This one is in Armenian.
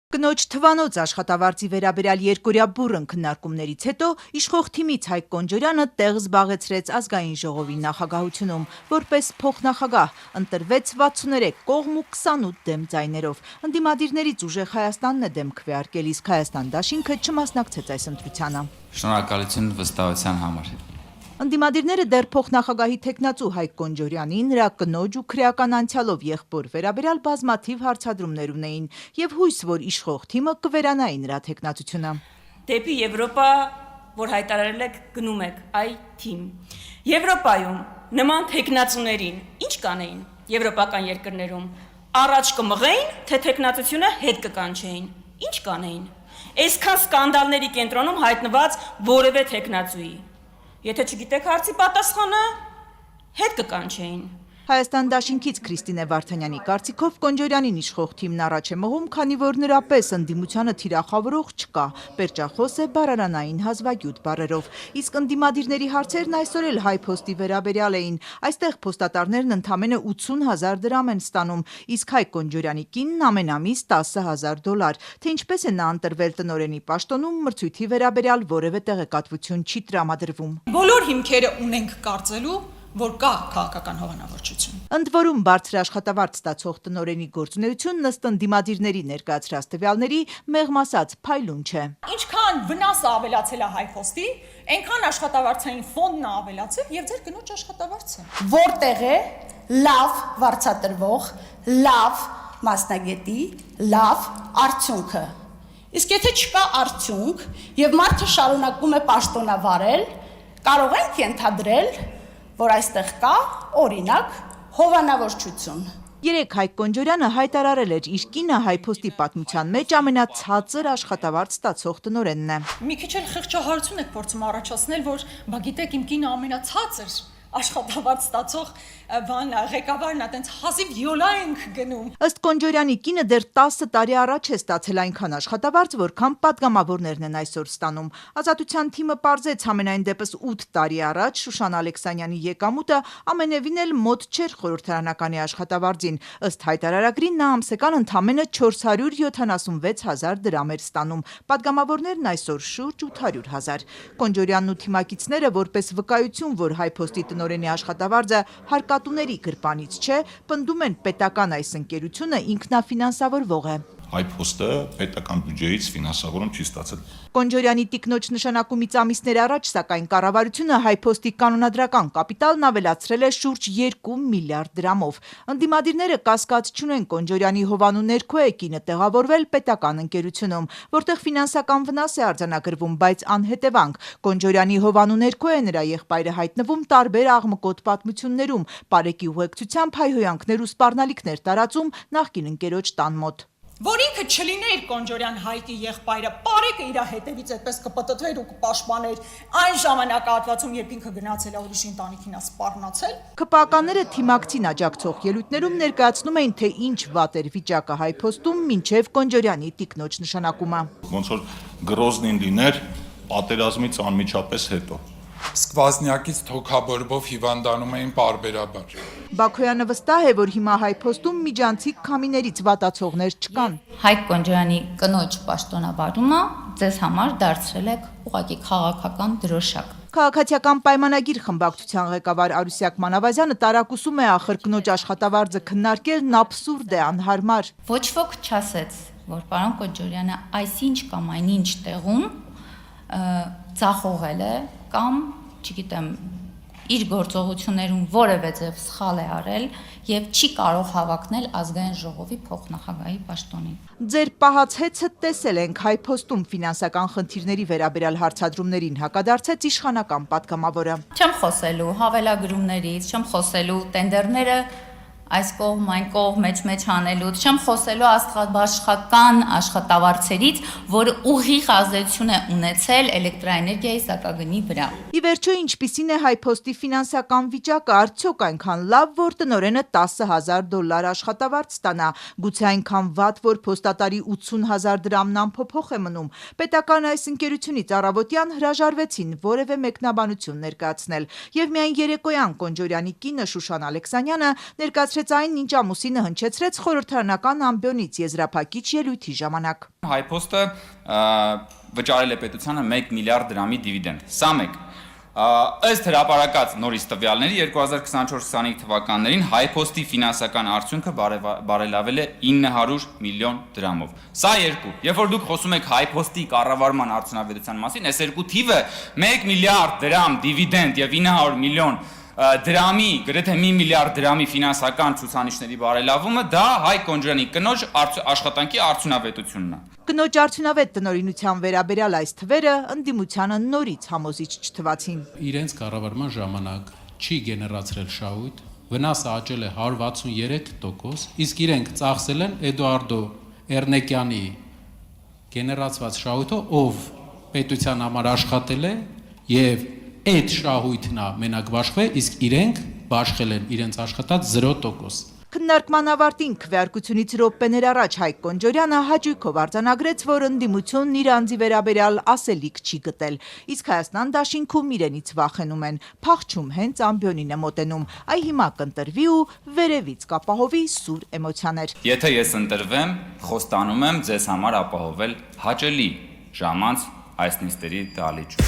Կնոջ թվանոց աշխատավարձի վերաբերյալ երկօրյա բուռն քննարկումներից հետո իշխող թիմից Հայկ Կոնջորյանը տեղ զբաղեցրեց Ազգային ժողովի նախագահությունում, որպես փոխնախագահ ընտրվեց 63 կողմ ու 28 դեմ ձայներով։ Ընդդիմադիրներից ուժեղ Հայաստանն է դեմ քվեարկել, իսկ Հայաստան դաշինքը չմասնակցեց այս ընտրությանը։ Շնորհակալություն վստահության համար։ Ընդդիմադիրները դեռ փոխնախագահի թեկնածու Հայկ Կոնջորյանին, նրա կնոջ ու քրեական անցյալով եղբոր վերաբերյալ բազմաթիվ հարցադրումներ ունեին եւ հույս, որ իշխող թիմը կվերանայի նրա թեկնածությունը։ Դեպի Եվրոպա, որ հայտարարել եք գնում եք, այ թիմ։ Եվրոպայում նման թեկնածուներին ինչ կանեին եվրոպական երկրներում, առաջ կմղեին, թե թեկնածությունը հետ կկանչեին, ինչ կանեին։ Այսքան սկանդալների կենտրոնում հայտնված որևէ թեկնածուի։ Եթե չգիտեք հարցի պատասխանը, հետ կկանչեին։ Հայաստան դաշինքից Քրիստինե Վարդանյանի կարծիքով Կոնջորյանին իշխող թիմն առաջ է մղում, քանի որ նրա պես ընդդիմությանը թիրախավորող չկա, պերճախոս է բառարանային հազվագյուտ բառերով։ Իսկ ընդդիմադիրների հարցերն այսօր էլ հայփոստի վերաբերյալ էին։ Այստեղ փոստատարներն ընդամենը 80,000 դրամ են ստանում, իսկ Հայկ Կոնջորյանի կինն ամեն ամիս $10,000։ Թե ինչպես է նա ընտրվել տնօրենի պաշտոնում, մրցույթի վերաբերյալ որևէ տեղեկատվություն չի տրամադրվում։ Բոլոր հիմքերը ունենք կարծելու, որ կա քաղաքական հովանավորչություն։ Ընդ որում բարձր աշխատավարձ ստացող տնօրենի գործունեությունն ըստ ընդդիմադիրների ներկայացրած տվյալների մեղմ ասած փայլուն չէ։ Ինչքան վնասը ավելացել է հայփոստի, այնքան աշխատավարձային ֆոնդն է ավելացել եւ ձեր կնոջ աշխատավարձը։ Որտեղ է լավ վարձատրվող, լավ մասնագետի, լավ արդյունքը։ Իսկ եթե չկա արդյունք եւ մարդը շարունակում է պաշտոնավարել, կարող ենք ենթադրել, որ այստեղ կա, օրինակ, հովանավորչություն։ Երեկ Հայկ Կոնջորյանը հայտարարել էր իր կինը հայփոստի պատմության մեջ ամենացածր աշխատավարձ ստացող տնօրենն է։ Մի քիչ էլ խղճահարություն եք փորձում առաջացնել, որ բա գիտեք իմ կինը ամենացածր աշխատավարձ ստացող ղեկավարն է, տենց հազիվ յոլա ենք գնում։ Ըստ Կոնջորյանի կինը դեռ 10 տարի առաջ է ստացել այնքան աշխատավարձ, որքան падգամավորներն են այսօր ստանում։ Ազատության թիմը պարզեց համենայն դեպս 8 տարի առաջ Շուշան Ալեքսանյանի եկամուտը ամենևին էլ մոտ չէր խորհրդարանականի աշխատավարձին։ Ըստ հայտարարագրի նա ամսական ընդամենը 476,000 դրամ էր ստանում։ Падգամավորներն այսօր շուրջ 800,000։ Կոնջորյանն ու թիմակիցները որպես վկայություն, որ հայփոստի տնօրենի աշխատավարձը հարկատուների գրպանից չէ, պնդում են պետական այս ընկերությունը ինքնաֆինանսավորվող է։ Հայփոստը պետական բյուջեից ֆինանսավորում չի ստացել։ Կոնջորյանի տիկնոջ նշանակումից ամիսներ առաջ, սակայն կառավարությունը հայփոստի կանոնադրական կապիտալն ավելացրել է շուրջ 2 միլիարդ դրամով։ Ընդդիմադիրները կասկած չունեն Կոնջորյանի հովանու ներքո է կինը տեղավորվել պետական ընկերությունում, որտեղ ֆինանսական վնաս է արձանագրվում, բայց անհետևանք։ Կոնջորյանի հովանու ներքո է նրա եղբայրը հայտնվում տարբեր աղմկոտ պատմություններում, պարեկի ուղեկցությամբ հայհոյանքներ ու սպառնալիքներ տարածում նախկին ընկերոջ տան մոտ։ Որ ինքը չլիներ Կոնջորյան Հայկի եղբայրը, պարեկը իր հետևից այդպես կպտտվեր ու կպաշտպաներ այն ժամանակահատվածում, երբ ինքը գնացել է ուրիշի ընտանիքին է սպառնացել։ ԿՊԱ-ականները թիմակցին աջակցող ելույթներում ներկայացնում էին, թե ինչ վատ էր վիճակը հայփոստում մինչև Կոնջորյանի տիկնոջ նշանակումը։ Ոնց որ գրոզնին լիներ պատերազմից անմիջապես հետո։ Սկվազնյակից թոքաբորբով հիվանդանում էին պարբերաբար։ Բաքոյանը վստահ է, որ հիմա հայփոստում միջանցիկ քամիներից վատացողներ չկան։ Հայկ Կոնջորյանի կնոջ պաշտոնավարումը ձեզ համար դարձրել եք ուղղակի քաղաքական դրոշակ։ Քաղաքացիական պայմանագիր խմբակցության ղեկավար Արուսյակ Մանավազյանը տարակուսում է ախր կնոջ աշխատավարձը քննարկելն աբսուրդ է, անհարմար։ Ոչ ոք չասեց, որ պարոն Կոնջորյանը այսինչ կամ այնինչ տեղում ծախողել է կամ, չգիտեմ, իր գործողություններում որևէ ձև սխալ է արել եւ չի կարող հավակնել Ազգային ժողովի փոխնախագահի պաշտոնին։ Ձեր պահած տեսել ենք հայփոստում ֆինանսական խնդիրների վերաբերյալ հարցադրումներին հակադարձեց իշխանական падգամավորը։ Չեմ խոսելու հավելագրումներից, չեմ խոսելու տենդերները այս կողմ, այն կողմ մեջ անելուց, չեմ խոսելու աստղաբաշխական աշխատավարձերից, որը ուղիղ ազդեցություն է ունեցել էլեկտրաէներգիայի սակագնի վրա։ Ի վերջո, ինչպիսին է հայփոստի ֆինանսական վիճակը, արդյոք այնքան լավ, որ տնօրենը $10,000 աշխատավարձ ստանա, գուցե այնքան վատ, որ փոստատարի 80,000 դրամն անփոփոխ է մնում։ Պետական այս ընկերությունից առավոտյան հրաժարվեցին որևէ մեկնաբանություն ներկայացնել, եւ միայն երեկոյան Կոնջորյանի կինը Շուշան Ալեքսանյանը ներկայացրել պատասխանեցրեց այն, ինչ ամուսինը հնչեցրեց խորհրդարանական ամբիոնից եզրափակիչ ելույթի ժամանակ։ Հայփոստը վճարել է պետությանը 1 միլիարդ դրամի դիվիդենդ։ Սա մեկ։ Ըստ հրապարակած նորից տվյալների 2024-25 թվականներին Հայփոստի ֆինանսական արդյունքը բարելավել է 900 միլիոն դրամով։ Սա երկու։ Երբ որ դուք խոսում եք Հայփոստի կառավարման արդյունավետության մասին, այս երկու թիվը 1 միլիարդ դրամ դիվիդենդ եւ 900 միլիոն դրամի, գրեթե 1 միլիարդ դրամի ֆինանսական ցուցանիշների բարելավումը դա Հայկ Կոնջարյանի կնոջ աշխատանքի արդյունավետությունն է։ Կնոջ արդյունավետ տնօրինության վերաբերյալ այս թվերը ընդդիմությանը նորից համոզիչ չթվացին։ Իրենց կառավարման ժամանակ չի գեներացրել շահույթ, վնասը աճել է 163%, իսկ իրենք ծախսել են Էդուարդո Էրնեկյանի գեներացված շահույթը, ով պետության համար աշխատել է եւ այդ շահույթն է մենակ բաշխվել, իսկ իրենք բաշխել են իրենց աշխատած 0%։ Քննարկման ավարտին քվեարկությունից րոպեներ առաջ Հայկ Կոնջարյանը հաճույքով արձանագրեց, որ ընդդիմությունն իր անձի վերաբերյալ ասելիք չի գտել, իսկ Հայաստան դաշինքում իրենից վախենում են, փախչում հենց ամբիոնին է մոտենում, այ հիմա կընտրվի ու վերևից կապահովի սուր էմոցիաներ։ Եթե ես ընտրվեմ, խոստանում եմ ձեզ համար ապահովել հաճելի ժամանց այս նիստերի դահլիճում։